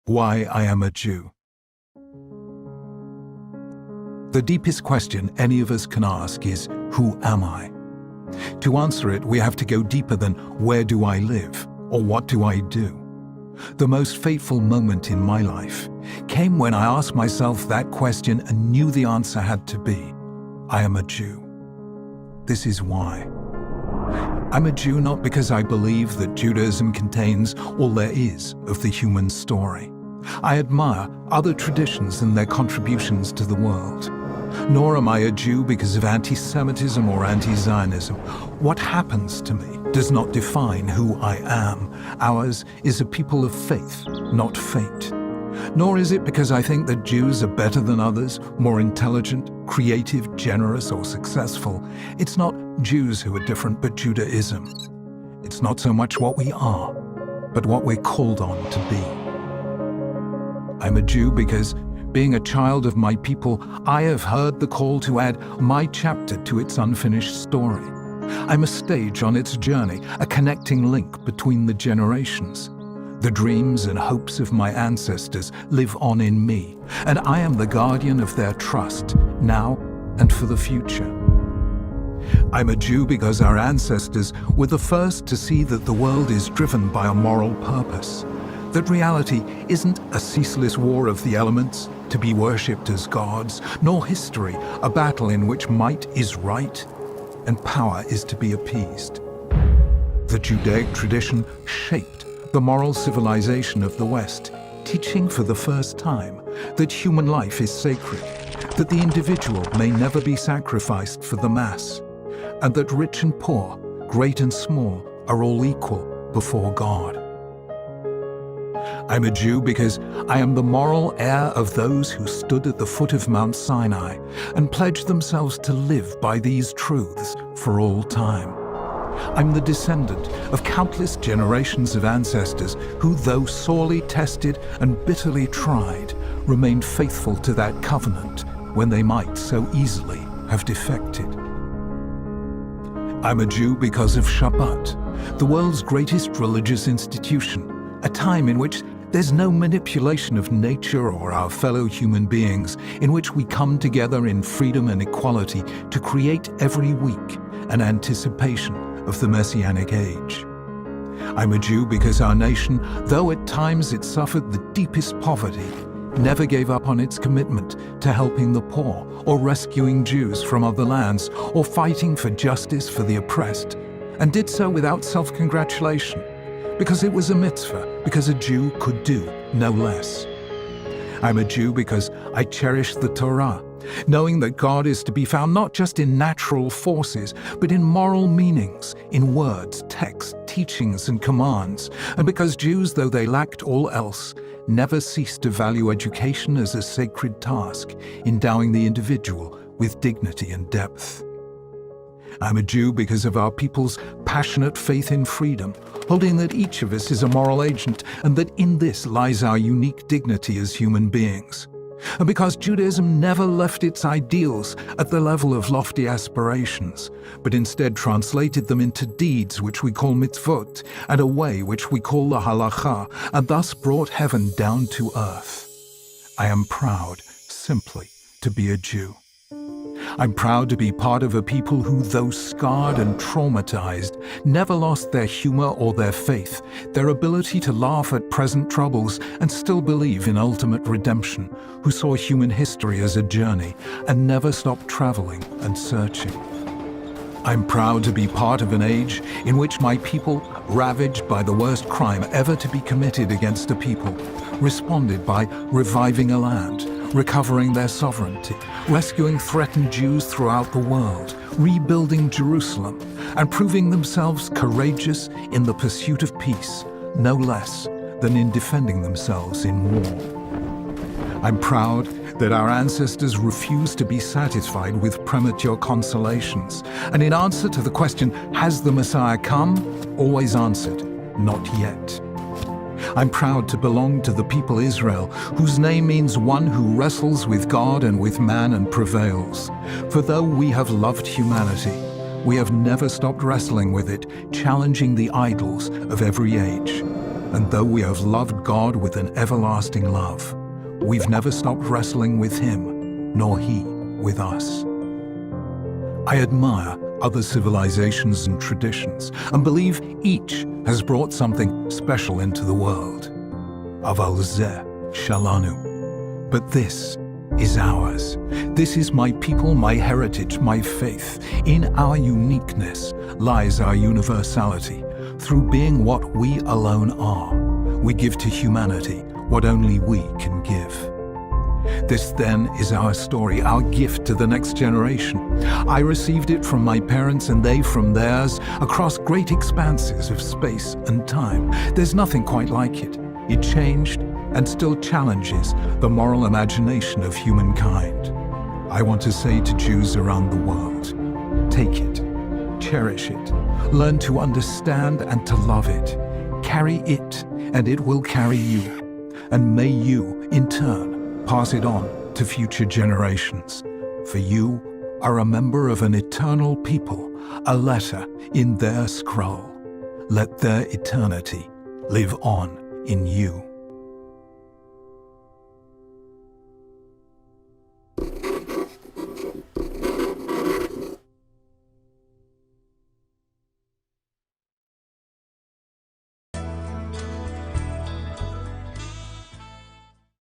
Why I am a Jew. The deepest question any of us can ask is, who am I? To answer it, we have to go deeper than where do I live or what do I do. The most fateful moment in my life came when I asked myself that question and knew the answer had to be, I am a Jew. This is why. I'm a Jew not because I believe that Judaism contains all there is of the human story. I admire other traditions and their contributions to the world. Nor am I a Jew because of anti-Semitism or anti-Zionism. What happens to me does not define who I am. Ours is a people of faith, not fate. Nor is it because I think that Jews are better than others, more intelligent, creative, generous, or successful. It's not Jews who are different, but Judaism. It's not so much what we are, but what we're called on to be. I'm a Jew because, being a child of my people, I have heard the call to add my chapter to its unfinished story. I'm a stage on its journey, a connecting link between the generations. The dreams and hopes of my ancestors live on in me, and I am the guardian of their trust, now and for the future. I'm a Jew because our ancestors were the first to see that the world is driven by a moral purpose, that reality isn't a ceaseless war of the elements to be worshipped as gods, nor history a battle in which might is right and power is to be appeased. The Judaic tradition shaped the moral civilization of the West, teaching for the first time that human life is sacred, that the individual may never be sacrificed for the mass, and that rich and poor, great and small, are all equal before God. I'm a Jew because I am the moral heir of those who stood at the foot of Mount Sinai and pledged themselves to live by these truths for all time. I'm the descendant of countless generations of ancestors who, though sorely tested and bitterly tried, remained faithful to that covenant when they might so easily have defected. I'm a Jew because of Shabbat, the world's greatest religious institution, a time in which there's no manipulation of nature or our fellow human beings, in which we come together in freedom and equality to create every week an anticipation of the Messianic age. I'm a Jew because our nation, though at times it suffered the deepest poverty, never gave up on its commitment to helping the poor or rescuing Jews from other lands or fighting for justice for the oppressed, and did so without self-congratulation, because it was a mitzvah, because a Jew could do no less. I'm a Jew because I cherish the Torah, knowing that God is to be found not just in natural forces, but in moral meanings, in words, texts, teachings, and commands, and because Jews, though they lacked all else, never ceased to value education as a sacred task, endowing the individual with dignity and depth. I'm a Jew because of our people's passionate faith in freedom, holding that each of us is a moral agent and that in this lies our unique dignity as human beings. And because Judaism never left its ideals at the level of lofty aspirations, but instead translated them into deeds which we call mitzvot, and a way which we call the halakha, and thus brought heaven down to earth. I am proud, simply, to be a Jew. I'm proud to be part of a people who, though scarred and traumatized, never lost their humor or their faith, their ability to laugh at present troubles and still believe in ultimate redemption, who saw human history as a journey and never stopped traveling and searching. I'm proud to be part of an age in which my people, ravaged by the worst crime ever to be committed against a people, responded by reviving a land, recovering their sovereignty, rescuing threatened Jews throughout the world, rebuilding Jerusalem, and proving themselves courageous in the pursuit of peace, no less than in defending themselves in war. I'm proud that our ancestors refused to be satisfied with premature consolations, and in answer to the question, has the Messiah come? Always answered, not yet. I'm proud to belong to the people Israel, whose name means one who wrestles with God and with man and prevails. For though we have loved humanity, we have never stopped wrestling with it, challenging the idols of every age. And though we have loved God with an everlasting love, we've never stopped wrestling with Him, nor He with us. I admire other civilizations and traditions, and believe each has brought something special into the world. Aval zeh shalanu. But this is ours. This is my people, my heritage, my faith. In our uniqueness lies our universality. Through being what we alone are, we give to humanity what only we can give. This then is our story, our gift to the next generation. I received it from my parents and they from theirs, across great expanses of space and time. There's nothing quite like it. It changed and still challenges the moral imagination of humankind. I want to say to Jews around the world, take it, cherish it, learn to understand and to love it. Carry it, and it will carry you. And may you, in turn, pass it on to future generations. For you are a member of an eternal people, a letter in their scroll. Let their eternity live on in you.